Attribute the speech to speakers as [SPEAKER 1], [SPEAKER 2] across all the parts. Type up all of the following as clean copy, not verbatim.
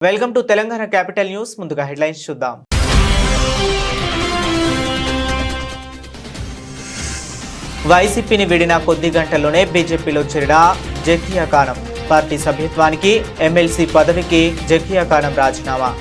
[SPEAKER 1] Welcome to Telangana capital news. ముందుగా headlines చూద్దాం. వైసీపీని వీడిన కొద్ది గంటల్లోనే బీజేపీలో చేరిన జకియా ఖానం. పార్టీ సభ్యత్వానికి ఎమ్మెల్సీ పదవికి జకియా ఖానం రాజీనామా.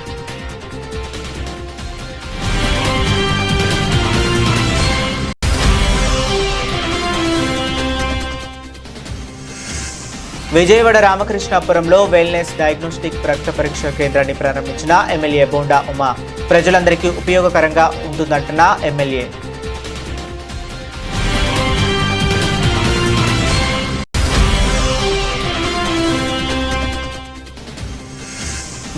[SPEAKER 1] విజయవాడ రామకృష్ణాపురంలో వెల్నెస్ డయాగ్నోస్టిక్ రక్త పరీక్ష కేంద్రాన్ని ప్రారంభించిన ఎమ్మెల్యే బోండా ఉమా. ప్రజలందరికీ ఉపయోగకరంగా ఉంటుందంటున్న ఎమ్మెల్యే.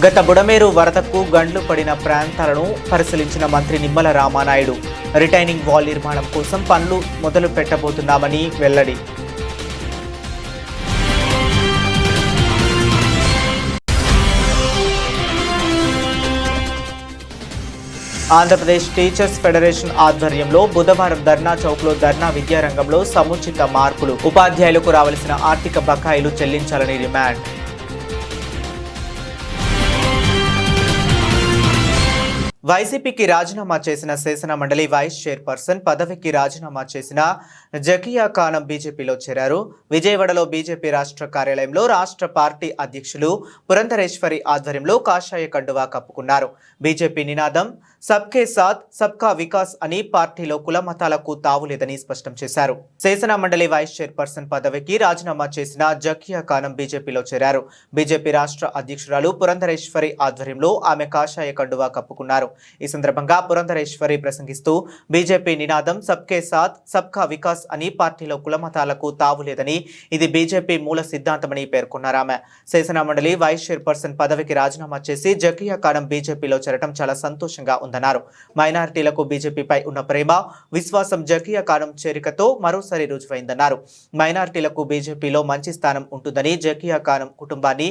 [SPEAKER 1] గత బుడమేరు వరదకు గండ్లు పడిన ప్రాంతాలను పరిశీలించిన మంత్రి నిమ్మల రామానాయుడు. రిటైనింగ్ వాల్ నిర్మాణం కోసం పనులు మొదలు పెట్టబోతున్నామని వెల్లడి. ఆంధ్రప్రదేశ్ టీచర్స్ ఫెడరేషన్ ఆధ్వర్యంలో బుధవారం ధర్నా చౌక్లో ధర్నా విద్యారంగంలో సముచిత మార్పులు, ఉపాధ్యాయులకు రావాల్సిన ఆర్థిక బకాయిలు చెల్లించాలని డిమాండ్. వైసీపీకి రాజీనామా చేసిన శాసన మండలి వైస్ చైర్పర్సన్ పదవికి రాజీనామా చేసిన జకియా ఖానం బీజేపీలో చేరారు. విజయవాడలో బీజేపీ రాష్ట్ర కార్యాలయంలో రాష్ట్ర పార్టీ అధ్యక్షులు పురంధరేశ్వరి ఆధ్వర్యంలో కాషాయ కండువా కప్పుకున్నారు. బీజేపీ నినాదం సబ్కే సాత్ సబ్కా వికాస్ అని పార్టీలో కుల మతాలకు తావులేదని స్పష్టం చేశారు. శాసన మండలి వైస్ చైర్పర్సన్ పదవికి రాజీనామా చేసిన జకియా ఖానం బీజేపీలో చేరారు. బీజేపీ రాష్ట్ర అధ్యక్షురాలు పురంధరేశ్వరి ఆధ్వర్యంలో ఆమె కాషాయ కండువా కప్పుకున్నారు. ఈ సందర్భంగా పురంధరేశ్వరి ప్రసంగిస్తూ బీజేపీ నినాదం సబ్కే సాత్ సబ్కా వికాస్ అని పార్టీలో కులమతాలకు తావులేదని, ఇది బీజేపీ మూల సిద్ధాంతమని పేర్కొన్నారు. ఆమె శాసన మండలి వైస్ చైర్పర్సన్ పదవికి రాజీనామా చేసి జకియా ఖానం బీజేపీలో చేరడం చాలా సంతోషంగా ఉందన్నారు. మైనారిటీలకు బీజేపీపై ఉన్న ప్రేమ, విశ్వాసం జకియా ఖానం చేరికతో మరోసారి రుజువైందన్నారు. మైనారిటీలకు బీజేపీలో మంచి స్థానం ఉంటుందని, జకియా ఖానం కుటుంబాన్ని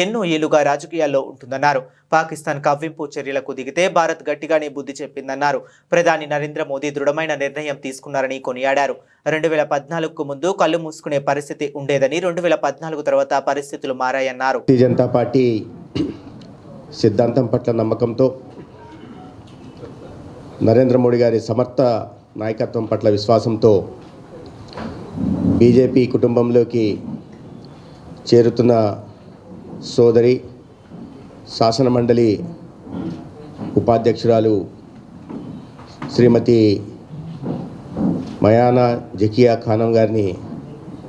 [SPEAKER 1] ఎన్నో ఏళ్లుగా రాజకీయాల్లో ఉంటుందన్నారు. పాకిస్తాన్ కవ్వింపు చర్యలకు దిగితే భారత్ గట్టిగానే బుద్ధి చెప్పిందన్నారు. ప్రధాని నరేంద్ర మోదీ దృఢమైన నిర్ణయం తీసుకున్నారని కొనియాడారు. 2014కు ముందు కళ్ళు మూసుకునే పరిస్థితి ఉండేదని, 2014 తర్వాత పరిస్థితులు మారాయన్నారు.
[SPEAKER 2] భారతీయ జనతా పార్టీ సిద్ధాంతం పట్ల నమ్మకంతో, నరేంద్ర మోడీ గారి సమర్థ నాయకత్వం పట్ల విశ్వాసంతో బీజేపీ కుటుంబంలోకి చేరుతున్న సోదరి శాసన మండలి ఉపాధ్యక్షురాలు శ్రీమతి మయానా జకియా ఖానం గారిని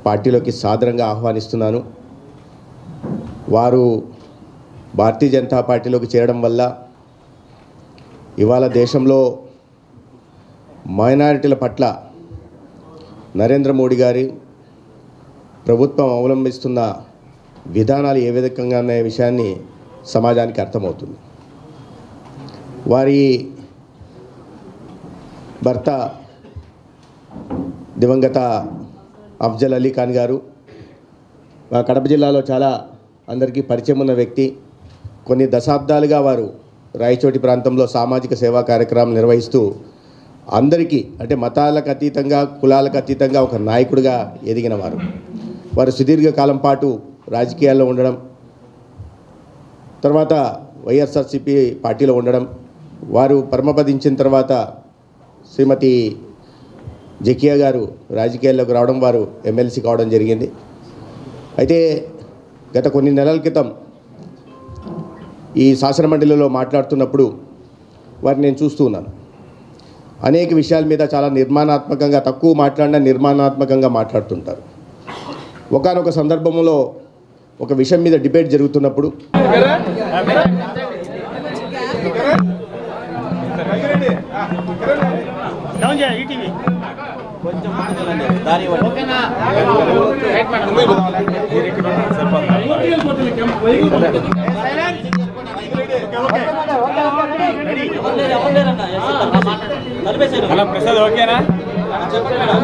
[SPEAKER 2] పార్టీలోకి సాదరంగా ఆహ్వానిస్తున్నాను. వారు భారతీయ జనతా పార్టీలోకి చేరడం వల్ల ఇవాళ దేశంలో మైనారిటీల పట్ల నరేంద్ర మోడీ గారి ప్రభుత్వం అవలంబిస్తున్న విధానాలు ఏ విధంగా అనే విషయాన్ని సమాజానికి అర్థమవుతుంది. వారి భర్త దివంగత అఫ్జల్ అలీ ఖాన్ గారు మా కడప జిల్లాలో చాలా అందరికీ పరిచయం ఉన్న వ్యక్తి. కొన్ని దశాబ్దాలుగా వారు రాయచోటి ప్రాంతంలో సామాజిక సేవా కార్యక్రమం నిర్వహిస్తూ అందరికీ, అంటే మతాలకు అతీతంగా, కులాలకు అతీతంగా ఒక నాయకుడిగా ఎదిగిన వారు సుదీర్ఘకాలం పాటు రాజకీయాల్లో ఉండడం, తర్వాత వైఎస్ఆర్సీపీ పార్టీలో ఉండడం, వారు పరమపదించిన తర్వాత శ్రీమతి జకియా గారు రాజకీయాల్లోకి రావడం, వారు ఎమ్మెల్సీ కావడం జరిగింది. అయితే గత కొన్ని నెలల క్రితం ఈ శాసన మండలిలో మాట్లాడుతున్నప్పుడు వారిని నేను చూస్తూ ఉన్నాను. అనేక విషయాల మీద చాలా నిర్మాణాత్మకంగా, తక్కువ మాట్లాడినా నిర్మాణాత్మకంగా మాట్లాడుతుంటారు. ఒకానొక సందర్భంలో ఒక విషయం మీద డిబేట్ జరుగుతున్నప్పుడు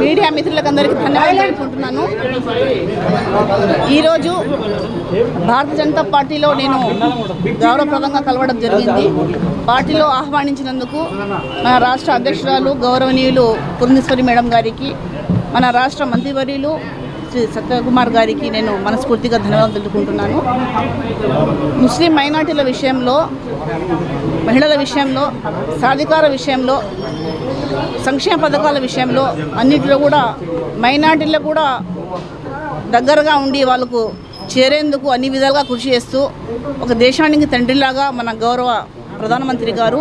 [SPEAKER 3] మీడియా మిత్రులకు అందరికీ ధన్యవాదాలు తెలుపుకుంటున్నాను. ఈరోజు భారతీయ జనతా పార్టీలో నేను గౌరవప్రదంగా కలవడం జరిగింది. పార్టీలో ఆహ్వానించినందుకు మన రాష్ట్ర అధ్యక్షురాలు గౌరవనీయులు పురంధేశ్వరి మేడం గారికి, మన రాష్ట్ర మంత్రివర్యులు శ్రీ సత్యకుమార్ గారికి నేను మనస్ఫూర్తిగా ధన్యవాదాలు తెలుపుకుంటున్నాను. ముస్లిం మైనార్టీల విషయంలో, మహిళల విషయంలో, సాధికార విషయంలో, సంక్షేమ పథకాల విషయంలో అన్నింటిలో కూడా మైనార్టీలకు కూడా దగ్గరగా ఉండి వాళ్ళకు చేరేందుకు అన్ని విధాలుగా కృషి చేస్తూ ఒక దేశానికి తండ్రిలాగా మన గౌరవ ప్రధానమంత్రి గారు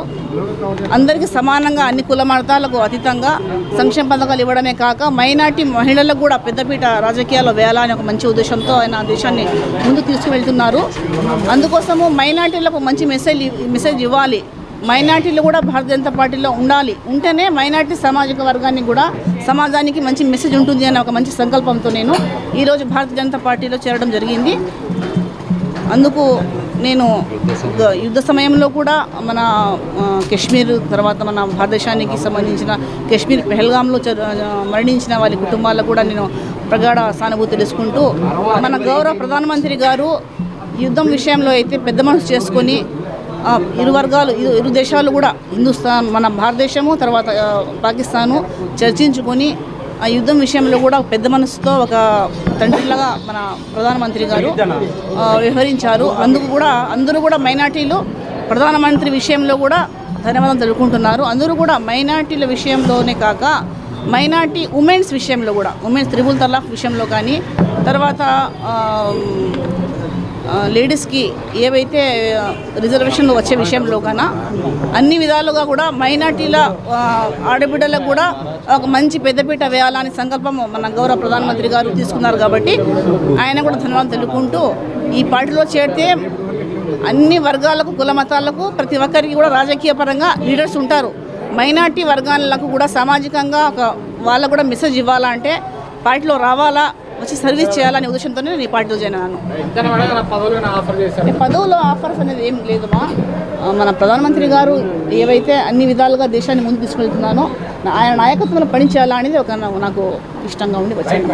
[SPEAKER 3] అందరికీ సమానంగా అన్ని కుల మతాలకు అతీతంగా సంక్షేమ పథకాలు ఇవ్వడమే కాక మైనార్టీ మహిళలకు కూడా పెద్దపీట రాజకీయాల్లో వేయాలని ఒక మంచి ఉద్దేశంతో ఆయన దేశాన్ని ముందుకు తీసుకువెళ్తున్నారు. అందుకోసము మైనార్టీలకు మంచి మెసేజ్ ఇవ్వాలి. మైనార్టీలు కూడా భారతీయ జనతా పార్టీలో ఉండాలి. ఉంటేనే మైనార్టీ సామాజిక వర్గానికి కూడా సమాజానికి మంచి మెసేజ్ ఉంటుంది అనే ఒక మంచి సంకల్పంతో నేను ఈరోజు భారతీయ జనతా పార్టీలో చేరడం జరిగింది. అందుకు నేను యుద్ధ సమయంలో కూడా మన కాశ్మీర్ తర్వాత మన భారతదేశానికి సంబంధించిన కాశ్మీర్ పెహల్గాంలో మరణించిన వాళ్ళ కుటుంబాలకు కూడా నేను ప్రగాఢ సానుభూతి తెలుసుకుంటూ మన గౌరవ ప్రధానమంత్రి గారు యుద్ధం విషయంలో అయితే పెద్ద మనసు చేసుకొని ఇరు దేశాలు కూడా హిందుస్థాన్ మన భారతదేశము తర్వాత పాకిస్తాను చర్చించుకొని ఆ యుద్ధం విషయంలో కూడా పెద్ద మనసుతో ఒక తండ్రిలాగా మన ప్రధానమంత్రి గారు వ్యవహరించారు. అందరూ కూడా మైనార్టీలు ప్రధానమంత్రి విషయంలో కూడా ధన్యవాదాలు తెలుపుకుంటున్నారు. అందరూ కూడా మైనార్టీల విషయంలోనే కాక మైనార్టీ ఉమెన్స్ విషయంలో కూడా ఉమెన్స్ త్రిబుల్ తలాక్ విషయంలో కానీ తర్వాత లేడీస్కి ఏవైతే రిజర్వేషన్లు వచ్చే విషయంలో కన్నా అన్ని విధాలుగా కూడా మైనార్టీల ఆడబిడ్డలకు కూడా ఒక మంచి పెద్దపీట వేయాలని సంకల్పం మన గౌరవ ప్రధానమంత్రి గారు తీసుకున్నారు. కాబట్టి ఆయన కూడా ధన్యవాదాలు తెలుపుకుంటూ ఈ పార్టీలో చేరితే అన్ని వర్గాలకు కుల మతాలకు ప్రతి ఒక్కరికి కూడా రాజకీయ పరంగా లీడర్స్ ఉంటారు. మైనార్టీ వర్గాలకు కూడా సామాజికంగా వాళ్ళకు కూడా మెసేజ్ ఇవ్వాలంటే పార్టీలో రావాలా, వచ్చి సర్వీస్ చేయాలనే ఉద్దేశంతోనే నేను ఈ పార్టీలో జాయిన్ అయ్యాను. పదవులో ఆఫర్స్ అనేది ఏం లేదమ్మా. మన ప్రధానమంత్రి గారు ఏవైతే అన్ని విధాలుగా దేశాన్ని ముందుకు తీసుకెళ్తున్నానో ఆయన నాయకత్వంలో పనిచేయాలా అనేది ఒక నాకు ఇష్టంగా ఉండి వచ్చాను.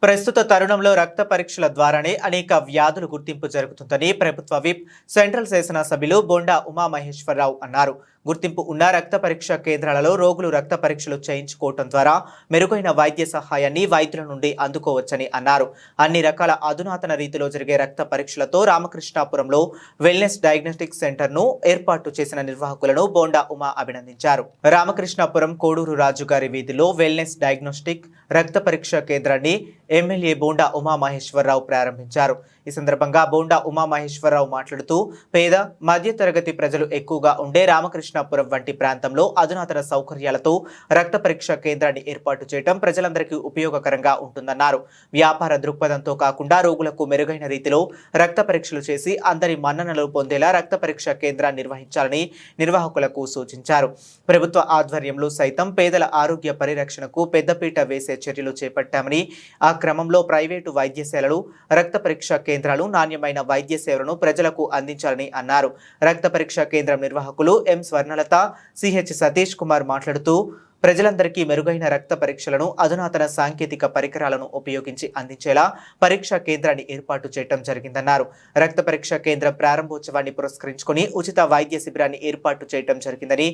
[SPEAKER 1] ప్రస్తుత తరుణంలో రక్త పరీక్షల ద్వారానే అనేక వ్యాధుల గుర్తింపు జరుగుతుందని ప్రభుత్వ విప్ సెంట్రల్ శాసనసభ్యులు బోండా ఉమామహేశ్వరరావు అన్నారు. గుర్తింపు ఉన్న రక్త పరీక్ష కేంద్రాలలో రోగులు రక్త పరీక్షలు చేయించుకోవడం ద్వారా మెరుగైన వైద్య సహాయాన్ని వైద్యుల నుండి అందుకోవచ్చని అన్నారు. అన్ని రకాల అధునాతన రీతిలో జరిగే రక్త పరీక్షలతో రామకృష్ణాపురంలో వెల్నెస్ డయాగ్నోస్టిక్ సెంటర్ను ఏర్పాటు చేసిన నిర్వాహకులను బోండా ఉమా అభినందించారు. రామకృష్ణాపురం కోడూరు రాజుగారి వీధిలో వెల్నెస్ డయాగ్నోస్టిక్ రక్త పరీక్ష కేంద్రాన్ని ఎమ్మెల్యే బోండా ఉమామహేశ్వరరావు ప్రారంభించారు. ఈ సందర్భంగా బోండా ఉమామహేశ్వరరావు మాట్లాడుతూ పేద మధ్య తరగతి ప్రజలు ఎక్కువగా ఉండే రామకృష్ణాపురం వంటి ప్రాంతంలో అధునాతన సౌకర్యాలతో రక్త పరీక్ష కేంద్రాన్ని ఏర్పాటు చేయడం ప్రజలందరికీ ఉపయోగకరంగా ఉంటుందన్నారు. వ్యాపార దృక్పథంతో కాకుండా రోగులకు మెరుగైన రీతిలో రక్త పరీక్షలు చేసి అందరి మన్ననలు పొందేలా రక్త పరీక్ష కేంద్రాన్ని నిర్వహించాలని నిర్వాహకులకు సూచించారు. ప్రభుత్వ ఆధ్వర్యంలో సైతం పేదల ఆరోగ్య పరిరక్షణకు పెద్దపీట వేసే చర్యలు చేపట్టామని, ఆ క్రమంలో ప్రైవేటు వైద్యశాలలు రక్త పరీక్ష కేంద్రాలు నాణ్యమైన వైద్య సేవలను ప్రజలకు అందించాలని అన్నారు. రక్త పరీక్ష కేంద్రం నిర్వాహకులు ఎం స్వర్ణలత, సిహెచ్ సతీష్ కుమార్ మాట్లాడుతూ ప్రజలందరికీ మెరుగైన రక్త పరీక్షలను అధునాతన సాంకేతిక పరికరాలను ఉపయోగించి అందించేలా పరీక్షా కేంద్రాన్ని ఏర్పాటు చేయడం జరిగిందన్నారు. రక్త పరీక్ష కేంద్రం ప్రారంభోత్సవాన్ని పురస్కరించుకుని ఉచిత వైద్య శిబిరాన్ని ఏర్పాటు చేయడం జరిగిందని,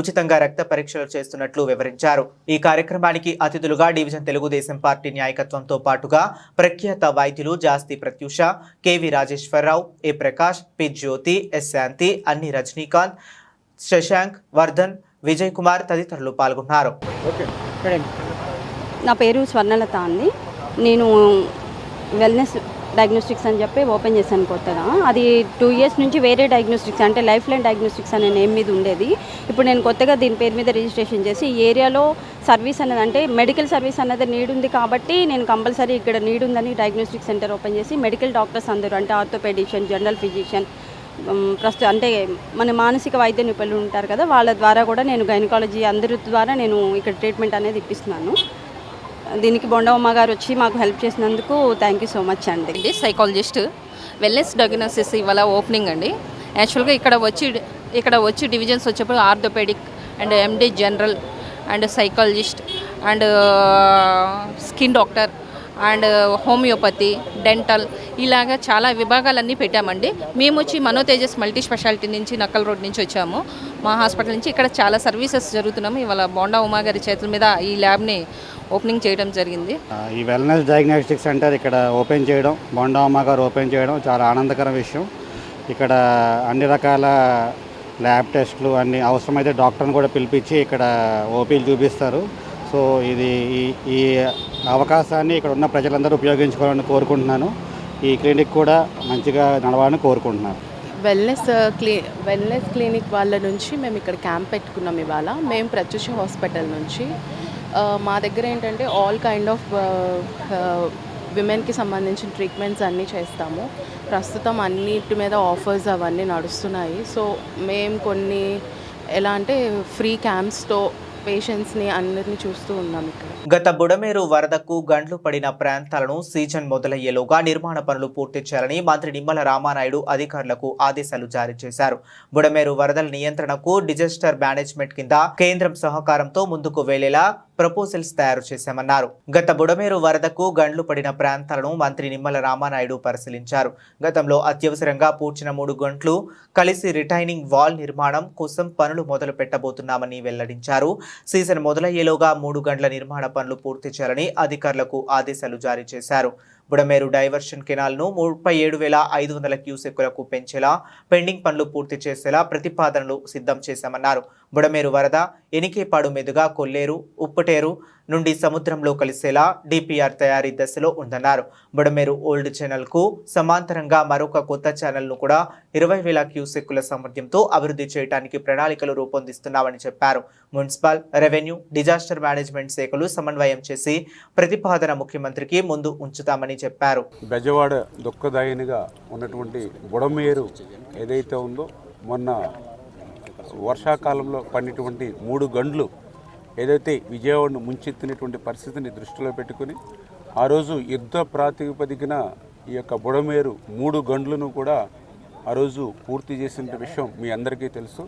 [SPEAKER 1] ఉచితంగా రక్త పరీక్షలు చేస్తున్నట్లు వివరించారు. ఈ కార్యక్రమానికి అతిథులుగా డివిజన్ తెలుగుదేశం పార్టీ నాయకత్వంతో పాటుగా ప్రఖ్యాత వైద్యులు జాస్తి ప్రత్యూష, కెవి రాజేశ్వరరావు, ఏ ప్రకాష్, పి జ్యోతి, ఎస్ శాంతి, అన్ని రజనీకాంత్, శశాంక్, వర్ధన్, విజయ్ కుమార్ తదితరులు పాల్గొన్నారు.
[SPEAKER 4] నా పేరు స్వర్ణలత అండి. నేను వెల్నెస్ డయాగ్నోస్టిక్స్ అని చెప్పి ఓపెన్ చేశాను కొత్తగా. అది 2 years నుంచి వేరే డయాగ్నోస్టిక్స్ అంటే లైఫ్ లైన్ డయాగ్నోస్టిక్స్ అనే నేమ్ మీద ఉండేది. ఇప్పుడు నేను కొత్తగా దీని పేరు మీద రిజిస్ట్రేషన్ చేసి ఈ ఏరియాలో సర్వీస్ అనేది అంటే మెడికల్ సర్వీస్ అనేది నీడ్ ఉంది కాబట్టి నేను కంపల్సరీ ఇక్కడ నీడ్ ఉందని డయాగ్నోస్టిక్ సెంటర్ ఓపెన్ చేసి మెడికల్ డాక్టర్స్ అందరూ అంటే ఆర్థోపెడిషియన్, జనరల్ ఫిజిషియన్, ప్రస్తుతం అంటే మన మానసిక వైద్య నిపుణులు ఉంటారు కదా, వాళ్ళ ద్వారా కూడా నేను గైనకాలజీ అందరి ద్వారా నేను ఇక్కడ ట్రీట్మెంట్ అనేది ఇప్పిస్తున్నాను. దీనికి బొండమ్మ గారు వచ్చి మాకు హెల్ప్ చేసినందుకు థ్యాంక్ యూ సో మచ్ అండి.
[SPEAKER 5] సైకాలజిస్ట్ వెల్నెస్ డయాగ్నోసిస్ ఇవాళ ఓపెనింగ్ అండి. యాక్చువల్గా ఇక్కడ వచ్చి డివిజన్స్ వచ్చేప్పుడు orthopaedic and MD general and psychologist and skin doctor and homeopathy, dental ఇలాగా చాలా విభాగాలన్నీ పెట్టామండి. మేము వచ్చి మనోతేజస్ మల్టీ స్పెషాలిటీ నుంచి నక్కల్ రోడ్ నుంచి వచ్చాము. మా హాస్పిటల్ నుంచి ఇక్కడ చాలా సర్వీసెస్ జరుగుతున్నాము. ఇవాళ బోండా ఉమా గారి చేతుల మీద ఈ ల్యాబ్ని ఓపెనింగ్ చేయడం జరిగింది.
[SPEAKER 6] ఈ వెల్నెస్ డయాగ్నోస్టిక్ సెంటర్ ఇక్కడ ఓపెన్ చేయడం, బోండా ఉమా గారు ఓపెన్ చేయడం చాలా ఆనందకర విషయం. ఇక్కడ అన్ని రకాల ల్యాబ్ టెస్టులు అన్ని అవసరమైతే డాక్టర్ని కూడా పిలిపించి ఇక్కడ ఓపీలు చూపిస్తారు. సో ఇది ఈ అవకాశాన్ని ఇక్కడ ఉన్న ప్రజలందరూ ఉపయోగించుకోవాలని కోరుకుంటున్నాను. ఈ క్లినిక్ కూడా మంచిగా నడవాలని కోరుకుంటున్నాను.
[SPEAKER 7] వెల్నెస్ క్లినిక్ వాళ్ళ నుంచి మేము ఇక్కడ క్యాంప్ పెట్టుకున్నాం. ఇవాళ మేము ప్రత్యూష హాస్పిటల్ నుంచి మా దగ్గర ఏంటంటే ఆల్ కైండ్ ఆఫ్ విమెన్కి సంబంధించిన ట్రీట్మెంట్స్ అన్నీ చేస్తాము. ప్రస్తుతం అన్నిటి మీద ఆఫర్స్ అవన్నీ నడుస్తున్నాయి. సో మేము కొన్ని ఎలా అంటే ఫ్రీ క్యాంప్స్తో పేషెంట్స్ని అందరినీ చూస్తూ ఉన్నాం ఇక్కడ.
[SPEAKER 1] గత బుడమేరు వరదకు గండ్లు పడిన ప్రాంతాలను సీజన్ మొదలయ్యేలోగా నిర్మాణ పనులు పూర్తి చేయాలని మంత్రి నిమ్మల రామానాయుడు అధికారులకు ఆదేశాలు జారీ చేశారు. బుడమేరు వరదల నియంత్రణకు డిజాస్టర్ మేనేజ్మెంట్ కింద కేంద్రం సహకారంతో ముందుకు వెళ్లేలా ప్రపోజల్స్ తయారు చేశామన్నారు. గత బుడమేరు వరదకు గండ్లు పడిన ప్రాంతాలను మంత్రి నిమ్మల రామానాయుడు పరిశీలించారు. గతంలో అత్యవసరంగా పూడ్చిన 3 గంటలు కలిసి రిటైనింగ్ వాల్ నిర్మాణం కోసం పనులు మొదలు పెట్టబోతున్నామని వెల్లడించారు. సీజన్ మొదలయ్యేలోగా 3 గంటల నిర్మాణ పనులు పూర్తి చేయాలని అధికారులకు ఆదేశాలు జారీ చేశారు. బుడమేరు డైవర్షన్ కెనాల్ను 37,500 క్యూసెక్కులకు పెంచేలా పెండింగ్ పనులు పూర్తి చేసేలా ప్రతిపాదనలు సిద్ధం చేశామన్నారు. బుడమేరు వరద ఎనికేపాడు మీదుగా కొల్లేరు, ఉప్పటేరు నుండి సముద్రంలో కలిసేలా డిపిఆర్ తయారీ దశలో ఉందన్నారు. బుడమేరు ఓల్డ్ ఛానల్కు సమాంతరంగా మరొక కొత్త ఛానల్ను కూడా 20,000 క్యూసెక్కుల సామర్థ్యంతో అభివృద్ధి చేయడానికి ప్రణాళికలు రూపొందిస్తున్నామని చెప్పారు. మున్సిపల్, రెవెన్యూ, డిజాస్టర్ మేనేజ్మెంట్ శాఖలు సమన్వయం చేసి ప్రతిపాదన ముఖ్యమంత్రికి ముందు ఉంచుతామని చెప్పారు.
[SPEAKER 8] బెజవాడ దుఃఖదాయినిగా ఉన్నటువంటి బుడమేరు ఏదైతే ఉందో మొన్న వర్షాకాలంలో పడినటువంటి 3 గంటలు ఏదైతే విజయవాడను ముంచెత్తినటువంటి పరిస్థితిని దృష్టిలో పెట్టుకుని ఆ రోజు యుద్ధ ప్రాతిపదికన ఈ యొక్క బుడమేరు 3 గంటలను కూడా ఆ రోజు పూర్తి చేసిన విషయం మీ అందరికీ తెలుసు.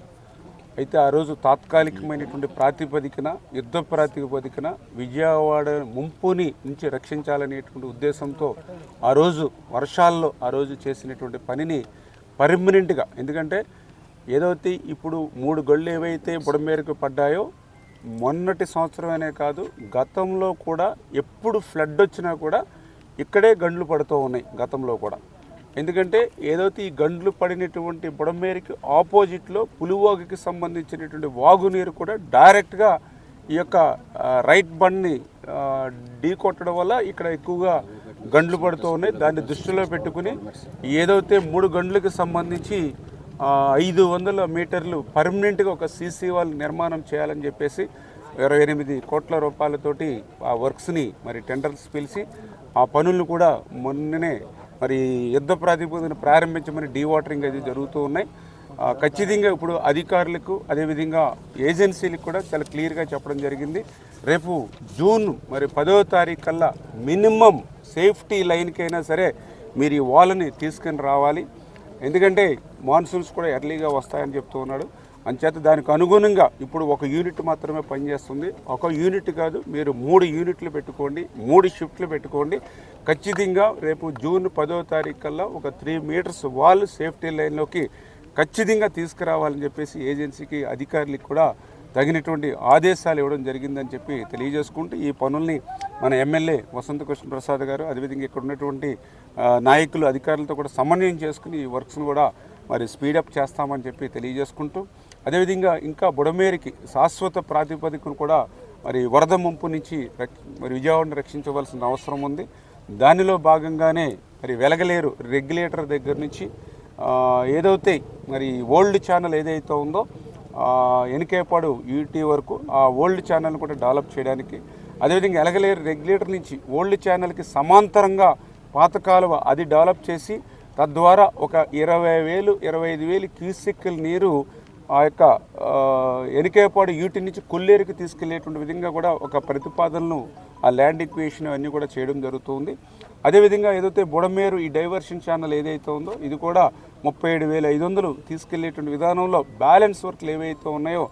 [SPEAKER 8] అయితే ఆ రోజు తాత్కాలికమైనటువంటి ప్రాతిపదికన యుద్ధ ప్రాతిపదికన విజయవాడ ముంపుని నుంచి రక్షించాలనేటువంటి ఉద్దేశంతో ఆ రోజు వర్షాల్లో ఆ రోజు చేసినటువంటి పనిని పర్మనెంట్గా, ఎందుకంటే ఏదైతే ఇప్పుడు 3 గళ్ళు ఏవైతే బుడమేరుకు పడ్డాయో మొన్నటి సంవత్సరమనే కాదు గతంలో కూడా ఎప్పుడు ఫ్లడ్ వచ్చినా కూడా ఇక్కడే గండ్లు పడుతూ ఉన్నాయి గతంలో కూడా. ఎందుకంటే ఏదైతే ఈ గండ్లు పడినటువంటి బుడమేరుకి ఆపోజిట్లో పులివాగుకి సంబంధించినటువంటి వాగునీరు కూడా డైరెక్ట్గా ఈ యొక్క రైట్ బండ్ని ఢీ కొట్టడం వల్ల ఇక్కడ ఎక్కువగా గండ్లు పడుతూ ఉన్నాయి. దాన్ని దృష్టిలో పెట్టుకుని ఏదైతే 3 గంటలకు సంబంధించి 500 మీటర్లు పర్మనెంట్గా ఒక సీసీ వాల్ నిర్మాణం చేయాలని చెప్పేసి 28 కోట్ల రూపాయలతోటి ఆ వర్క్స్ని మరి టెండర్స్ పిలిచి ఆ పనులను కూడా మొన్ననే మరి యుద్ధ ప్రాతిపదికన ప్రారంభించమని డీవాటరింగ్ అది జరుగుతూ ఉన్నాయి. ఖచ్చితంగా ఇప్పుడు అధికారులకు అదేవిధంగా ఏజెన్సీలకు కూడా చాలా క్లియర్గా చెప్పడం జరిగింది. రేపు జూన్ మరి 10వ తారీఖు కల్లా మినిమం సేఫ్టీ లైన్కైనా సరే మీరు ఈ వాల్ని తీసుకుని రావాలి. ఎందుకంటే మాన్సూన్స్ కూడా ఎర్లీగా వస్తాయని చెప్తూ ఉన్నాడు. అంచేత దానికి అనుగుణంగా ఇప్పుడు ఒక యూనిట్ మాత్రమే పనిచేస్తుంది. ఒక యూనిట్ కాదు, మీరు 3 యూనిట్లు పెట్టుకోండి, 3 షిఫ్ట్లు పెట్టుకోండి. ఖచ్చితంగా రేపు జూన్ 10వ తారీఖు కల్లా ఒక 3 మీటర్స్ వాల్ సేఫ్టీ లైన్లోకి ఖచ్చితంగా తీసుకురావాలని చెప్పేసి ఏజెన్సీకి అధికారులకు కూడా తగినటువంటి ఆదేశాలు ఇవ్వడం జరిగిందని చెప్పి తెలియజేసుకుంటూ ఈ పనుల్ని మన ఎమ్మెల్యే వసంత కృష్ణ ప్రసాద్ గారు అదేవిధంగా ఇక్కడ ఉన్నటువంటి నాయకులు అధికారులతో కూడా సమన్వయం చేసుకుని ఈ వర్క్స్ను కూడా మరి స్పీడప్ చేస్తామని చెప్పి తెలియజేసుకుంటూ అదేవిధంగా ఇంకా బుడమేరుకి శాశ్వత ప్రాతిపదికను కూడా మరి వరద ముంపు నుంచి మరి విజయవాడను రక్షించవలసిన అవసరం ఉంది. దానిలో భాగంగానే మరి వెలగలేరు రెగ్యులేటర్ దగ్గర నుంచి ఏదైతే మరి ఓల్డ్ ఛానల్ ఏదైతే ఉందో ఎనికేపాడు యూటీ వరకు ఆ ఓల్డ్ ఛానల్ని కూడా డెవలప్ చేయడానికి, అదేవిధంగా ఎలగలేరు రెగ్యులేటర్ నుంచి ఓల్డ్ ఛానల్కి సమాంతరంగా పాత కాలువ అది డెవలప్ చేసి తద్వారా ఒక 20,000 25,000 క్యూసెక్కుల నీరు ఆ యొక్క ఎనికేపాడు యూటీ నుంచి కొల్లేరుకి తీసుకెళ్లేటువంటి విధంగా కూడా ఒక ప్రతిపాదనను ఆ ల్యాండ్ ఈక్వేషన్ అన్నీ కూడా చేయడం జరుగుతుంది. అదేవిధంగా ఏదైతే బుడమేరు ఈ డైవర్షన్ ఛానల్ ఏదైతే ఉందో ఇది కూడా 37,500 తీసుకెళ్లేటువంటి విధానంలో బ్యాలెన్స్ వర్క్లు ఏవైతే ఉన్నాయో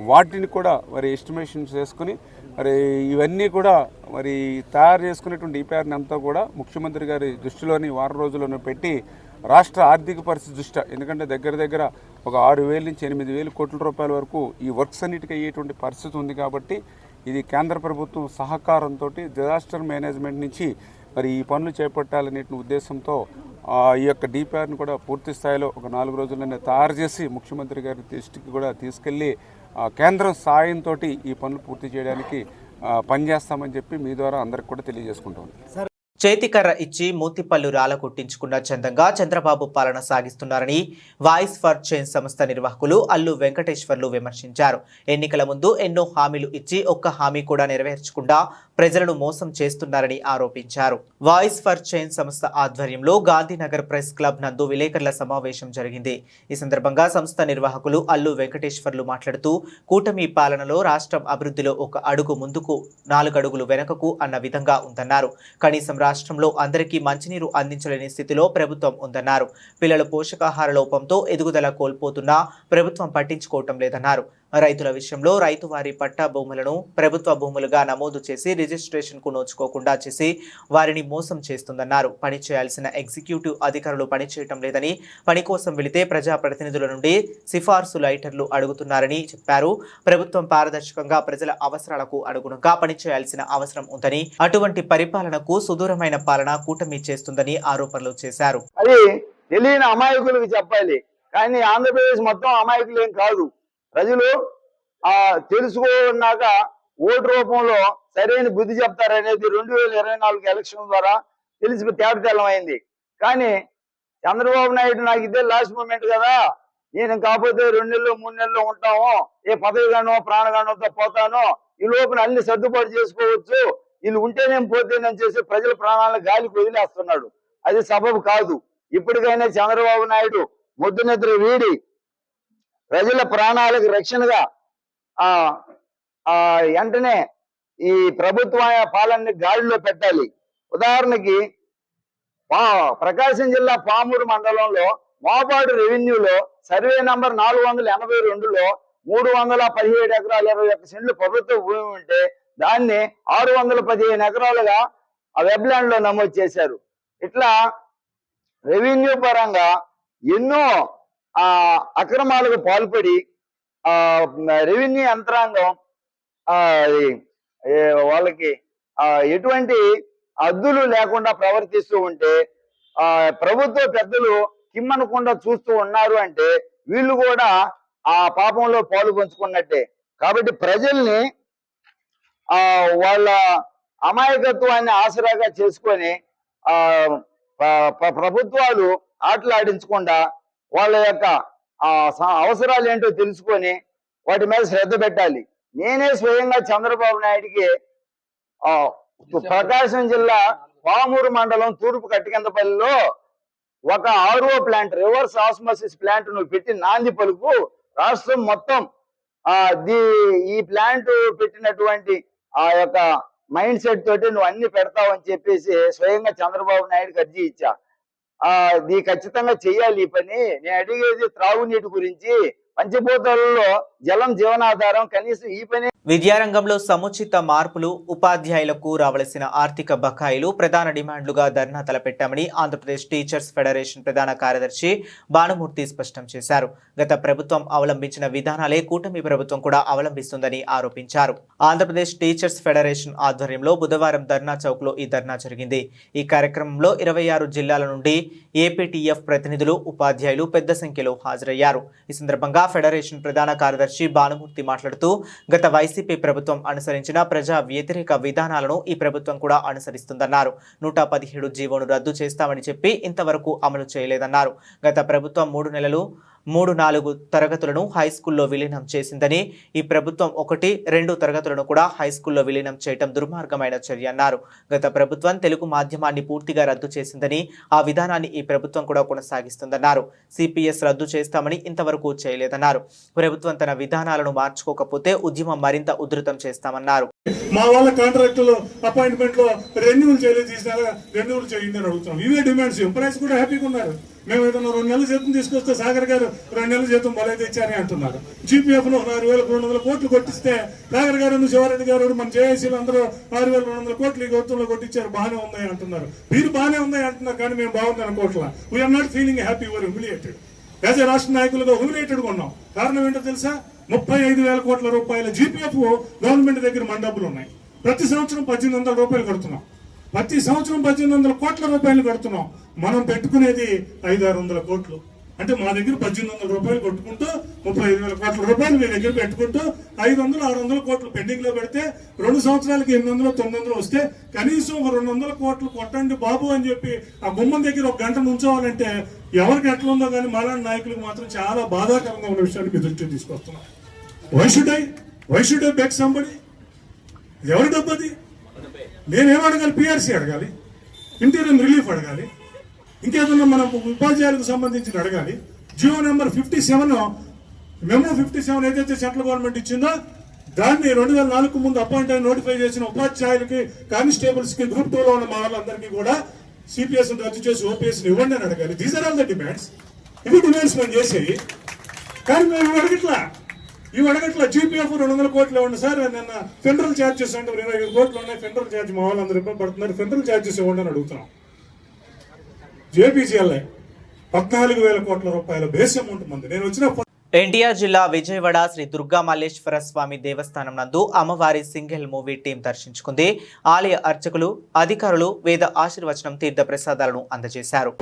[SPEAKER 8] వాటిని కూడా మరి ఎస్టిమేషన్ చేసుకుని మరి ఇవన్నీ కూడా మరి తయారు చేసుకునేటువంటి డిపిఆర్ని అంతా కూడా ముఖ్యమంత్రి గారి దృష్టిలోని వారం రోజుల్లోనే పెట్టి రాష్ట్ర ఆర్థిక పరిస్థితి దృష్ట్యా, ఎందుకంటే దగ్గర ఒక 6,000 నుంచి 8,000 కోట్ల రూపాయల వరకు ఈ వర్క్స్ అన్నిటికీ అయ్యేటువంటి పరిస్థితి ఉంది. కాబట్టి ఇది కేంద్ర ప్రభుత్వం సహకారంతో డిజాస్టర్ మేనేజ్మెంట్ నుంచి మరి ఈ పనులు చేపట్టాలనే ఉద్దేశంతో ఈ యొక్క డిపిఆర్ని కూడా పూర్తి స్థాయిలో ఒక 4 రోజుల్లోనే తయారు చేసి ముఖ్యమంత్రి గారి దృష్టికి కూడా తీసుకెళ్ళి కేంద్రం సాయంతో ఈ పనులు పూర్తి చేయడానికి పనిచేస్తామని చెప్పి మీ ద్వారా అందరికి కూడా తెలియజేసుకుంటాం.
[SPEAKER 1] చేతికర్ర ఇచ్చి మూతిపళ్ళు రాల కొట్టించుకున్న చందంగా చంద్రబాబు పాలన సాగిస్తున్నారని వాయిస్ ఫర్ చేంజ్ సంస్థ నిర్వాహకులు అల్లు వెంకటేశ్వర్లు విమర్శించారు. ఎన్నికల ముందు ఎన్నో హామీలు ఇచ్చి ఒక్క హామీ కూడా నెరవేర్చకుండా ప్రజలను మోసం చేస్తున్నారని ఆరోపించారు. వాయిస్ ఫర్ చేంజ్ సంస్థ ఆధ్వర్యంలో గాంధీనగర్ ప్రెస్ క్లబ్ నందు విలేకరుల సమావేశం జరిగింది. ఈ సందర్భంగా సంస్థ నిర్వాహకులు అల్లు వెంకటేశ్వర్లు మాట్లాడుతూ కూటమి పాలనలో రాష్ట్రం అభివృద్ధిలో ఒక అడుగు ముందుకు 4 అడుగులు వెనుకకు అన్న విధంగా ఉందన్నారు. కనీసం రాష్ట్రంలో అందరికీ మంచినీరు అందించలేని స్థితిలో ప్రభుత్వం ఉందన్నారు. పిల్లలు పోషకాహార లోపంతో ఎదుగుదల కోల్పోతున్నా ప్రభుత్వం పట్టించుకోవటం లేదన్నారు. రైతుల విషయంలో రైతువారి పట్టా భూములను ప్రభుత్వ భూములుగా నమోదు చేసి రిజిస్ట్రేషన్కు నోచుకోకుండా చేసి వారిని మోసం చేస్తుందన్నారు. పని చేయాల్సిన ఎగ్జిక్యూటివ్ అధికారులు పనిచేయటం లేదని, పని కోసం వెళితే ప్రజాప్రతినిధుల నుండి సిఫార్సు లైటర్లు అడుగుతున్నారని చెప్పారు. ప్రభుత్వం పారదర్శకంగా ప్రజల అవసరాలకు అనుగుణంగా పనిచేయాల్సిన అవసరం ఉందని, అటువంటి పరిపాలనకు సుదూరమైన పాలన కూటమి చేస్తుందని ఆరోపణలు చేశారు.
[SPEAKER 9] అది తెలియని అమాయకులకు చెప్పాలి, కానీ ఆంధ్రప్రదేశ్ మొత్తం అమాయకులు ఏం కాదు. ప్రజలు తెలుసుకున్నాక ఓటు రూపంలో సరైన బుద్ధి చెప్తారనేది 2024 ఎలక్షన్ ద్వారా తెలిసి తేటతెల్లమైంది. కానీ చంద్రబాబు నాయుడు నాకు ఇదే లాస్ట్ మూమెంట్ కదా, నేను కాకపోతే 2 నెలలు 3 నెలలు ఉంటాము, ఏ పదవిగానో ప్రాణగానోతో పోతానో, ఈ లోపల అన్ని సర్దుబాటు చేసుకోవచ్చు, వీళ్ళు ఉంటేనేం పోతేనేం చేసి ప్రజల ప్రాణాలను గాలికి వదిలేస్తున్నాడు. అది సబబు కాదు. ఇప్పటికైనా చంద్రబాబు నాయుడు ముద్దు నిద్ర వీడి ప్రజల ప్రాణాలకు రక్షణగా వెంటనే ఈ ప్రభుత్వ పాలనని గాడిలో పెట్టాలి. ఉదాహరణకి ప్రకాశం జిల్లా పామూరు మండలంలో మోపాడు రెవెన్యూలో సర్వే నంబర్ 482లో 317 ఎకరాల 21 సెంట్లు ప్రభుత్వ భూమి ఉంటే దాన్ని 615 ఎకరాలుగా వెబ్లాండ్ లో నమోదు చేశారు. ఇట్లా రెవెన్యూ పరంగా ఎన్నో అక్రమాలకు పాల్పడి రెవెన్యూ యంత్రాంగం వాళ్ళకి ఎటువంటి అద్దులు లేకుండా ప్రవర్తిస్తూ ఉంటే ప్రభుత్వ పెద్దలు కిమ్మనకుండా చూస్తూ ఉన్నారు అంటే వీళ్ళు కూడా ఆ పాపంలో పాలు పంచుకున్నట్టే. కాబట్టి ప్రజల్ని వాళ్ళ అమాయకత్వాన్ని ఆసరాగా చేసుకొని ప్రభుత్వాలు ఆటలాడించకుండా వాళ్ళ యొక్క అవసరాలు ఏంటో తెలుసుకొని వాటి మీద శ్రద్ధ పెట్టాలి. నేనే స్వయంగా చంద్రబాబు నాయుడికి ప్రకాశం జిల్లా పామూరు మండలం తూర్పు కట్టికిందపల్లిలో ఒక RO plant, reverse osmosis plant నువ్వు పెట్టి నాంది పలుకు, రాష్ట్రం మొత్తం ఈ ప్లాంట్ పెట్టినటువంటి ఆ యొక్క మైండ్ సెట్ తోటి నువ్వు అన్ని పెడతావని చెప్పేసి స్వయంగా చంద్రబాబు నాయుడుకి అర్జీ ఇచ్చా. ఇది ఖచ్చితంగా చెయ్యాలి ఈ పని. నేను అడిగేది త్రాగునీటి గురించి. పంచభూతాలలో జలం జీవనాధారం, కనీసం ఈ పని.
[SPEAKER 1] విద్యారంగంలో సముచిత మార్పులు, ఉపాధ్యాయులకు రావలసిన ఆర్థిక బకాయిలు ప్రధాన డిమాండ్లుగా ధర్నా తలపెట్టామని ఆంధ్రప్రదేశ్ టీచర్స్ ఫెడరేషన్ ప్రధాన కార్యదర్శి భానుమూర్తి స్పష్టం చేశారు. గత ప్రభుత్వం అవలంబించిన విధానాలే కూటమి ప్రభుత్వం కూడా అవలంబిస్తుందని ఆరోపించారు. ఆంధ్రప్రదేశ్ టీచర్స్ ఫెడరేషన్ ఆధ్వర్యంలో బుధవారం ధర్నా చౌక్ లో ఈ ధర్నా జరిగింది. ఈ కార్యక్రమంలో 26 జిల్లాల నుండి ఏపీటీఎఫ్ ప్రతినిధులు, ఉపాధ్యాయులు పెద్ద సంఖ్యలో హాజరయ్యారు. ఈ సందర్భంగా ఫెడరేషన్ ప్రధాన కార్యదర్శి భానుమూర్తి మాట్లాడుతూ గత వైసీపీ ప్రభుత్వం అనుసరించిన ప్రజా వ్యతిరేక విధానాలను ఈ ప్రభుత్వం కూడా అనుసరిస్తుందన్నారు. 117 జీవోను రద్దు చేస్తామని చెప్పి ఇంతవరకు అమలు చేయలేదన్నారు. గత ప్రభుత్వం 3-4 తరగతులను హైస్కూల్లో విలీనం చేసిందని, ఈ ప్రభుత్వం 1-2 తరగతులను కూడా హైస్కూల్లో విలీనం చేయడం దుర్మార్గమైన చర్య అన్నారు. గత ప్రభుత్వం తెలుగు మాధ్యమాన్ని పూర్తిగా రద్దు చేసిందని, ఆ విధానాన్ని ఈ ప్రభుత్వం కూడా కొనసాగిస్తుందన్నారు. సిపిఎస్ రద్దు చేస్తామని ఇంతవరకు చేయలేదన్నారు. ప్రభుత్వం తన విధానాలను మార్చుకోకపోతే ఉద్యమం మరింత ఉధృతం చేస్తామన్నారు.
[SPEAKER 10] మా వాళ్ళ కాంట్రాక్టులో అపాయింట్మెంట్లో రెన్యూవల్ చేయలేదు, తీసినారా రెన్యూవల్ చేయండి అని అడుగుతున్నాం. ఇవే డిమాండ్స్. ఎంప్లాయీస్ కూడా హ్యాపీగా ఉన్నారు. మేము ఏదైనా 2 నెలల జీతం తీసుకొస్తే సాగర్ గారు 2 నెలల జీతం భలే తెచ్చారని అంటున్నారు. జీపీఎఫ్లో 6,200 కోట్లు కొట్టిస్తే సాగర్ గారు, శివారెడ్డి గారు, మన జేఏసీలు అందరూ 6,200 కోట్లు ఈ గౌతంలో కొట్టించారు, బాగానే ఉన్నాయి అంటున్నారు. మీరు బాగానే ఉన్నాయి అంటున్నారు, కానీ మేము బాగుంది అనుకోవట్లా. We are not feeling happy, you're humiliated. As a రాష్ట్ర నాయకులుగా హ్యూమిలియేటెడ్గా ఉన్నాం. కారణం ఏంటో తెలుసా? 35,000 కోట్ల రూపాయల జీపీఎఫ్ గవర్నమెంట్ దగ్గర మన డబ్బులు ఉన్నాయి. ప్రతి సంవత్సరం 1,800 రూపాయలు కడుతున్నాం. ప్రతి సంవత్సరం 1,800 కోట్ల రూపాయలు కడుతున్నాం. మనం పెట్టుకునేది 500-600 కోట్లు. అంటే మా దగ్గర 1,800 రూపాయలు కొట్టుకుంటూ 35,000 కోట్ల రూపాయలు మీ దగ్గర పెట్టుకుంటూ 500-600 కోట్లు పెండింగ్ లో పెడితే 2 సంవత్సరాలకి 800-900 వస్తే కనీసం ఒక 200 కోట్లు కొట్టండి బాబు అని చెప్పి ఆ గుమ్మం దగ్గర 1 గంట నుంచోవాలంటే ఎవరికి ఎట్లా ఉందో కానీ మాలాంటి నాయకులకు మాత్రం చాలా బాధాకరంగా ఉన్న విషయాన్ని మీ దృష్టికి తీసుకొస్తున్నాం. Why should I beg somebody? ఎవరి డబ్బు అది? నేనేం అడగాలి? పిఆర్సీ అడగాలి, ఇంటీరియర్ రిలీఫ్ అడగాలి, ఇంకేదన్నా మన ఉపాధ్యాయులకు సంబంధించిన అడగాలి. జియో నెంబర్ 57 మెమో 57 ఏదైతే సెంట్రల్ గవర్నమెంట్ ఇచ్చిందో దాన్ని 2004 ముందు అపాయింట్ అయి నోటిఫై చేసిన ఉపాధ్యాయులకి, కానిస్టేబుల్స్ కి, గ్రూప్ 2లో ఉన్న మా వాళ్ళందరికీ కూడా సిపిఎస్ రద్దు చేసి ఓపీఎస్ ఇవ్వండి అని అడగాలి. These are all the demands. ఇవి డిమాండ్స్ మేము చేసేవి. కానీ మేము అడగట్లా. జీపీఎఫ్ 200 కోట్లు ఇవ్వండి సార్, నిన్న ఫెడరల్ ఛార్జెస్ అంటే 25 కోట్లు ఉన్నాయి, ఫెడరల్ ఛార్జ్ మా వాళ్ళందరూ ఇబ్బంది పడుతున్నారు, ఫెడరల్ ఛార్జెస్ ఇవ్వండి అని అడుగుతున్నాం. జేపీసీఎల్ఐ 14,000 కోట్ల రూపాయల బేస్ అమౌంట్ మంది. నేను వచ్చిన
[SPEAKER 1] ఎన్టీఆర్ జిల్లా విజయవాడ శ్రీ దుర్గా మల్లేశ్వర స్వామి దేవస్థానం నందు అమ్మవారి సింగిల్ మూవీ టీం దర్శించుకుంది. ఆలయ అర్చకులు, అధికారులు వేద ఆశీర్వచనం, తీర్థ ప్రసాదాలను అందజేశారు.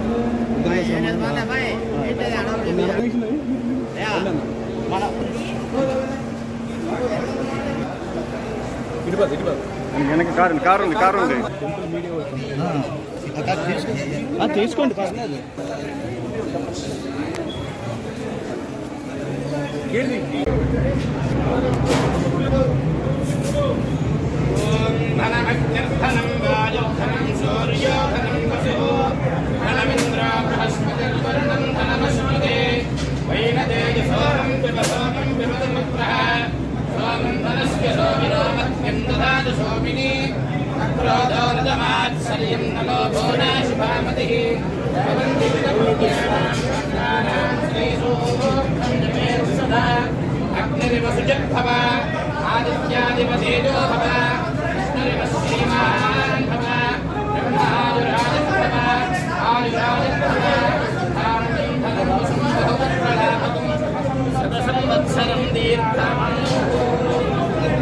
[SPEAKER 6] తీసుకోండి.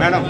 [SPEAKER 6] మేడం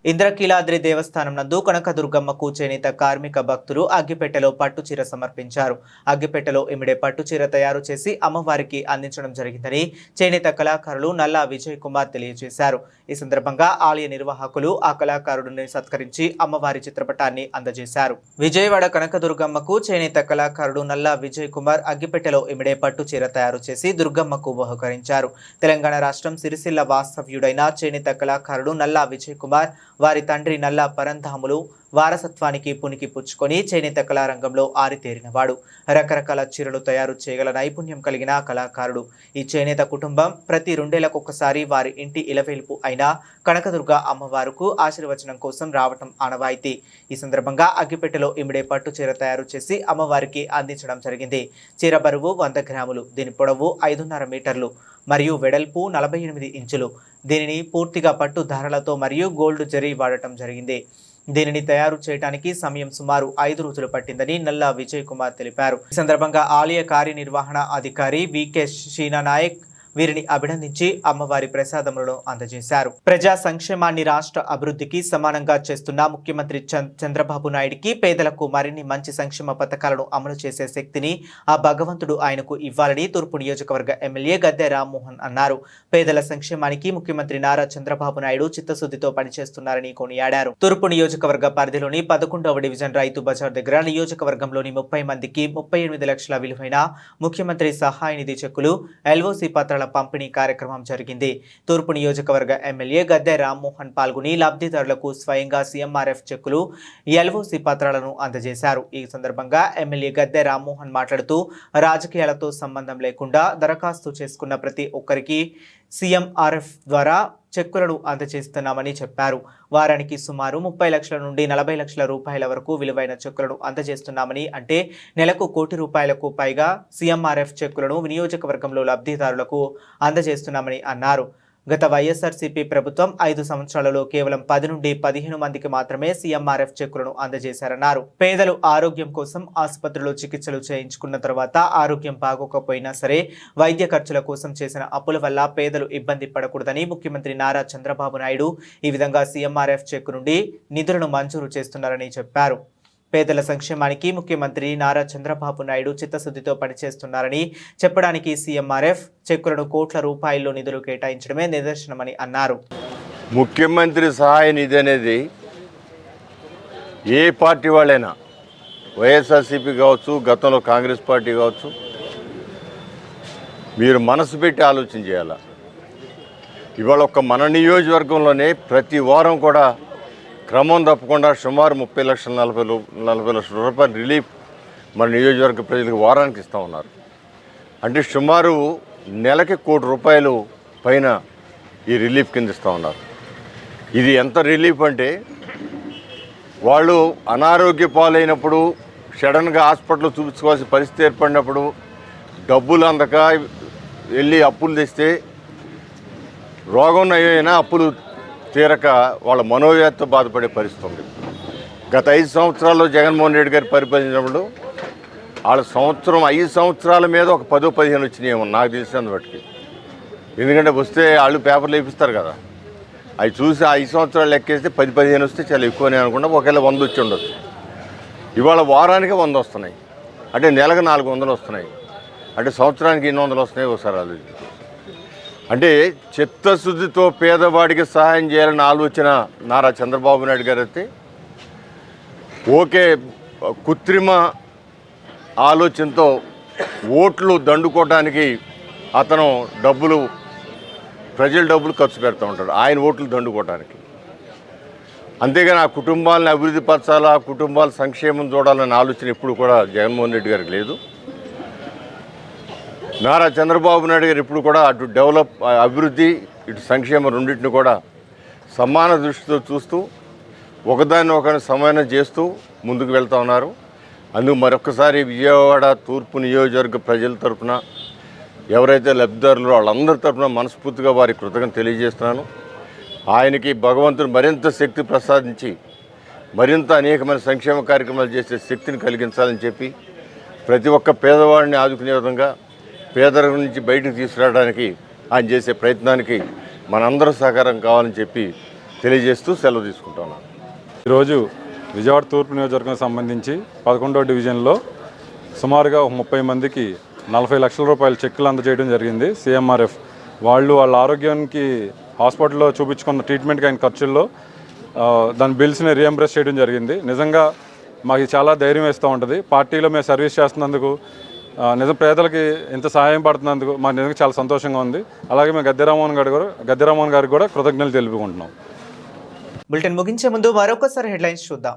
[SPEAKER 1] ఇంద్రకీలాద్రి దేవస్థానం నందు కనకదుర్గమ్మకు చేనేత కార్మిక భక్తులు అగ్గిపెట్టెలో పట్టుచీర సమర్పించారు. అగ్గిపెట్టెలో ఇమిడే పట్టుచీర తయారు చేసి అమ్మవారికి అందించడం జరిగిందని చేనేత కళాకారులు నల్లా విజయ్ కుమార్ తెలియజేశారు. ఈ సందర్భంగా ఆలయ నిర్వాహకులు ఆ కళాకారుడిని సత్కరించి అమ్మవారి చిత్రపటాన్ని అందజేశారు. విజయవాడ కనకదుర్గమ్మకు చేనేత కళాకారుడు నల్లా విజయ్ కుమార్ అగ్గిపెట్టెలో ఇమిడే పట్టుచీర తయారు చేసి దుర్గమ్మకు బహుకరించారు. తెలంగాణ రాష్ట్రం సిరిసిల్ల వాస్తవ్యుడైన చేనేత కళాకారుడు నల్లా విజయ్ కుమార్ వారి తండ్రి నల్లా పరంధాములు వారసత్వానికి పునికి పుచ్చుకొని చేనేత కళారంగంలో ఆరితేరినవాడు. రకరకాల చీరలు తయారు చేయగల నైపుణ్యం కలిగిన కళాకారుడు. ఈ చేనేత కుటుంబం ప్రతి 2 ఏళ్లకొకసారి వారి ఇంటి ఇలవేల్పు అయిన కనకదుర్గ అమ్మవారుకు ఆశీర్వచనం కోసం రావటం ఆనవాయితీ. ఈ సందర్భంగా అగ్గిపెట్టెలో ఇమిడే పట్టు చీర తయారు చేసి అమ్మవారికి అందించడం జరిగింది. చీర బరువు 100 గ్రాములు, దీని పొడవు 5.5 మీటర్లు మరియు వెడల్పు 48 ఇంచులు. దీనిని పూర్తిగా పట్టు దారాలతో మరియు గోల్డ్ జరీ వాడటం జరిగింది. దీనిని తయారు చేయడానికి సమయం సుమారు 5 రోజులు పట్టిందని నల్లా విజయ్ కుమార్ తెలిపారు. ఈ సందర్భంగా ఆలయ కార్యనిర్వహణ అధికారి వికే షీనా నాయక్ వీరిని అభినందించి అమ్మవారి ప్రసాదములను అందజేశారు. ప్రజా సంక్షేమాన్ని రాష్ట్ర అభివృద్ధికి సమానంగా చేస్తున్న ముఖ్యమంత్రి చంద్రబాబు నాయుడికి పేదలకు మరిన్ని మంచి సంక్షేమ పథకాలను అమలు చేసే శక్తిని ఆ భగవంతుడు ఆయనకు ఇవ్వాలని తూర్పు నియోజకవర్గ ఎమ్మెల్యే గద్దె రామ్మోహన్ అన్నారు. పేదల సంక్షేమానికి ముఖ్యమంత్రి నారా చంద్రబాబు నాయుడు చిత్తశుద్ధితో పనిచేస్తున్నారని కొనియాడారు. తూర్పు నియోజకవర్గ పరిధిలోని 11వ డివిజన్ రైతు బజార్ దగ్గర నియోజకవర్గంలోని 30 మందికి 38 లక్షల విలువైన ముఖ్యమంత్రి సహాయ నిధి చెక్కులు, ఎల్ఓసి పత్రాల పత్రాల పంపిణీ కార్యక్రమం జరిగింది. తూర్పు నియోజకవర్గ ఎమ్మెల్యే గద్దె రామ్మోహన్ పాల్గొని లబ్ధిదారులకు స్వయంగా సీఎంఆర్ఎఫ్ చెక్కులు, ఎల్ఓసి పత్రాలను అందజేశారు. ఈ సందర్భంగా ఎమ్మెల్యే గద్దె రామ్మోహన్ మాట్లాడుతూ రాజకీయాలతో సంబంధం లేకుండా దరఖాస్తు చేసుకున్న ప్రతి ఒక్కరికి సీఎంఆర్ఎఫ్ ద్వారా చెక్కులను అందజేస్తున్నామని చెప్పారు. వారానికి సుమారు 30 లక్షల నుండి 40 లక్షల రూపాయల వరకు విలువైన చెక్కులను అందజేస్తున్నామని, అంటే నెలకు ₹1 కోటి పైగా సీఎంఆర్ఎఫ్ చెక్కులను నియోజకవర్గంలో లబ్ధిదారులకు అందజేస్తున్నామని అన్నారు. గత వైఎస్ఆర్సీపీ ప్రభుత్వం 5 సంవత్సరాలలో కేవలం 10 నుండి 15 మందికి మాత్రమే సీఎంఆర్ఎఫ్ చెక్కులను అందజేశారన్నారు. పేదలు ఆరోగ్యం కోసం ఆసుపత్రిలో చికిత్సలు చేయించుకున్న తర్వాత ఆరోగ్యం బాగోకపోయినా సరే వైద్య ఖర్చుల కోసం చేసిన అప్పుల వల్ల పేదలు ఇబ్బంది పడకూడదని ముఖ్యమంత్రి నారా చంద్రబాబు నాయుడు ఈ విధంగా సీఎంఆర్ఎఫ్ చెక్కు నుండి నిధులను మంజూరు చేస్తున్నారని చెప్పారు. పేదల సంక్షేమానికి ముఖ్యమంత్రి నారా చంద్రబాబు నాయుడు చిత్తశుద్ధితో పనిచేస్తున్నారని చెప్పడానికి సీఎంఆర్ఎఫ్ చెక్కులను కోట్ల రూపాయల్లో నిధులు కేటాయించడమే నిదర్శనమని అన్నారు.
[SPEAKER 11] ముఖ్యమంత్రి సహాయ నిధి అనేది ఏ పార్టీ వాళ్ళైనా, వైఎస్ఆర్సీపీ కావచ్చు, గతంలో కాంగ్రెస్ పార్టీ కావచ్చు, మీరు మనసు పెట్టి ఆలోచన చేయాలి. ఇవాళ ఒక్క మన నియోజకవర్గంలోనే ప్రతి వారం కూడా క్రమం తప్పకుండా సుమారు 30 లక్షల 40 లక్షల రూపాయల రిలీఫ్ మన నియోజకవర్గ ప్రజలకు వారానికి ఇస్తూ ఉన్నారు. అంటే సుమారు నెలకి ₹1 కోటి పైన ఈ రిలీఫ్ కింద ఇస్తూ ఉన్నారు. ఇది ఎంత రిలీఫ్ అంటే, వాళ్ళు అనారోగ్య పాలైనప్పుడు, సడన్గా హాస్పిటల్లో చూపించుకోవాల్సిన పరిస్థితి ఏర్పడినప్పుడు, డబ్బులు అందక వెళ్ళి అప్పులు తెస్తే రోగం నయమైనా అప్పులు తీరక వాళ్ళ మనోవ్యాధితో బాధపడే పరిస్థితి ఉంది. గత 5 సంవత్సరాల్లో జగన్మోహన్ రెడ్డి గారు పరిపాలించినప్పుడు వాళ్ళ 5 సంవత్సరాల మీద ఒక 10-15 వచ్చినాయేమో నాకు తెలిసినంత బట్టి. ఎందుకంటే వస్తే వాళ్ళు పేపర్లు వేపిస్తారు కదా, అవి చూసి 5 సంవత్సరాలు లెక్కేస్తే 10-15 వస్తే చాలా ఎక్కువనే అనుకుంటా. ఒకవేళ 100 వచ్చి ఉండొచ్చు. ఇవాళ వారానికి 100 వస్తున్నాయి, అంటే నెలకు 400 వస్తున్నాయి, అంటే సంవత్సరానికి 800 వస్తున్నాయి. ఒకసారి ఆలోచించి, అంటే చిత్తశుద్ధితో పేదవాడికి సహాయం చేయాలని ఆలోచన నారా చంద్రబాబు నాయుడు గారు అయితే ఓకే, కృత్రిమ ఆలోచనతో ఓట్లు దండుకోవడానికి అతను ప్రజల డబ్బులు ఖర్చు పెడుతూ ఉంటాడు ఆయన ఓట్లు దండుకోవడానికి. అంతేగాని ఆ కుటుంబాలను అభివృద్ధి పరచాలా, కుటుంబాల సంక్షేమం చూడాలనే ఆలోచన ఎప్పుడు కూడా జగన్మోహన్ రెడ్డి గారికి లేదు. నారా చంద్రబాబు నాయుడు గారు ఇప్పుడు కూడా అటు అభివృద్ధి, ఇటు సంక్షేమం రెండింటిని కూడా సమాన దృష్టితో చూస్తూ ఒకదాన్ని ఒకరిని సమానం చేస్తూ ముందుకు వెళ్తూ ఉన్నారు. అందుకు మరొకసారి విజయవాడ తూర్పు నియోజకవర్గ ప్రజల తరఫున, ఎవరైతే లబ్ధిదారులు వాళ్ళందరి తరఫున మనస్ఫూర్తిగా వారి కృతజ్ఞతలు తెలియజేస్తున్నాను. ఆయనకి భగవంతుడు మరింత శక్తి ప్రసాదించి మరింత అనేకమైన సంక్షేమ కార్యక్రమాలు చేసే శక్తిని కలిగించాలని చెప్పి, ప్రతి ఒక్క పేదవాడిని ఆదుకునే విధంగా పేదరికం నుంచి బయటకు తీసుకురావడానికి ఆయన చేసే ప్రయత్నానికి మనందరూ సహకారం కావాలని చెప్పి తెలియజేస్తూ సెలవు తీసుకుంటున్నాను.
[SPEAKER 12] ఈరోజు విజయవాడ తూర్పు నియోజకవర్గం సంబంధించి 11వ డివిజన్లో సుమారుగా 30 మందికి 40 లక్షల రూపాయల చెక్కులు అందజేయడం జరిగింది. సీఎంఆర్ఎఫ్ వాళ్ళు వాళ్ళ ఆరోగ్యానికి హాస్పిటల్లో చూపించుకున్న ట్రీట్మెంట్కి అయిన ఖర్చుల్లో దాని బిల్స్ని రీఎంబర్స్ చేయడం జరిగింది. నిజంగా మాకు చాలా ధైర్యం వేస్తూ ఉంటుంది. పార్టీలో మేము సర్వీస్ చేస్తున్నందుకు, నిజం పేదలకి ఇంత సహాయం పడుతున్నందుకు మాకు నిజంగా చాలా సంతోషంగా ఉంది. అలాగే మేము గద్దె రామ్మోహన్ గారికి కూడా కృతజ్ఞతలు తెలుపుకుంటున్నాం.
[SPEAKER 1] బులెటిన్ ముగించే ముందు మరొకసారి హెడ్లైన్స్ చూద్దాం.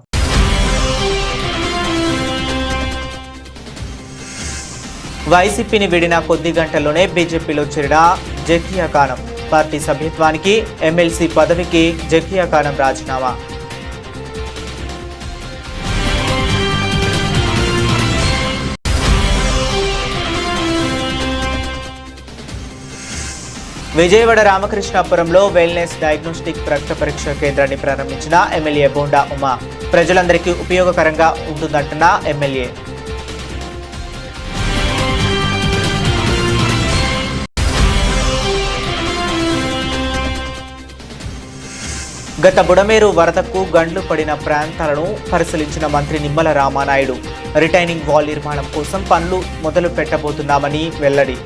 [SPEAKER 1] వైసీపీని వీడిన కొద్ది గంటల్లోనే బీజేపీలో చేరిన జకియా ఖానం. పార్టీ సభ్యత్వానికి, ఎమ్మెల్సీ పదవికి జకియా ఖానం రాజీనామా. విజయవాడ రామకృష్ణాపురంలో వెల్నెస్ డయాగ్నోస్టిక్ రక్త పరీక్ష కేంద్రాన్ని ప్రారంభించిన ఎమ్మెల్యే బోండా ఉమా. ప్రజలందరికీ ఉపయోగకరంగా ఉంటుందంటున్న ఎమ్మెల్యే. గత బుడమేరు వరదకు గండ్లు పడిన ప్రాంతాలను పరిశీలించిన మంత్రి నిమ్మల రామానాయుడు. రిటైనింగ్ వాల్ నిర్మాణం కోసం పనులు మొదలు పెట్టబోతున్నామని వెల్లడి.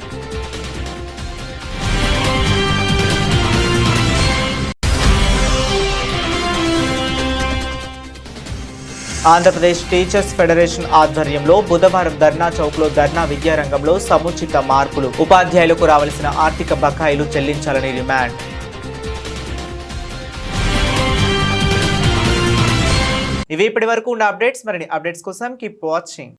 [SPEAKER 1] ఆంధ్రప్రదేశ్ టీచర్స్ ఫెడరేషన్ ఆధ్వర్యంలో బుధవారం ధర్నా చౌక్లో ధర్నా విద్యారంగంలో సముచిత మార్పులు, ఉపాధ్యాయులకు రావాల్సిన ఆర్థిక బకాయిలు చెల్లించాలని డిమాండ్. ఇవి ఇప్పటి వరకు ఉన్న అప్డేట్స్. మరిన్ని అప్డేట్స్ కోసం కీప్ వాచింగ్.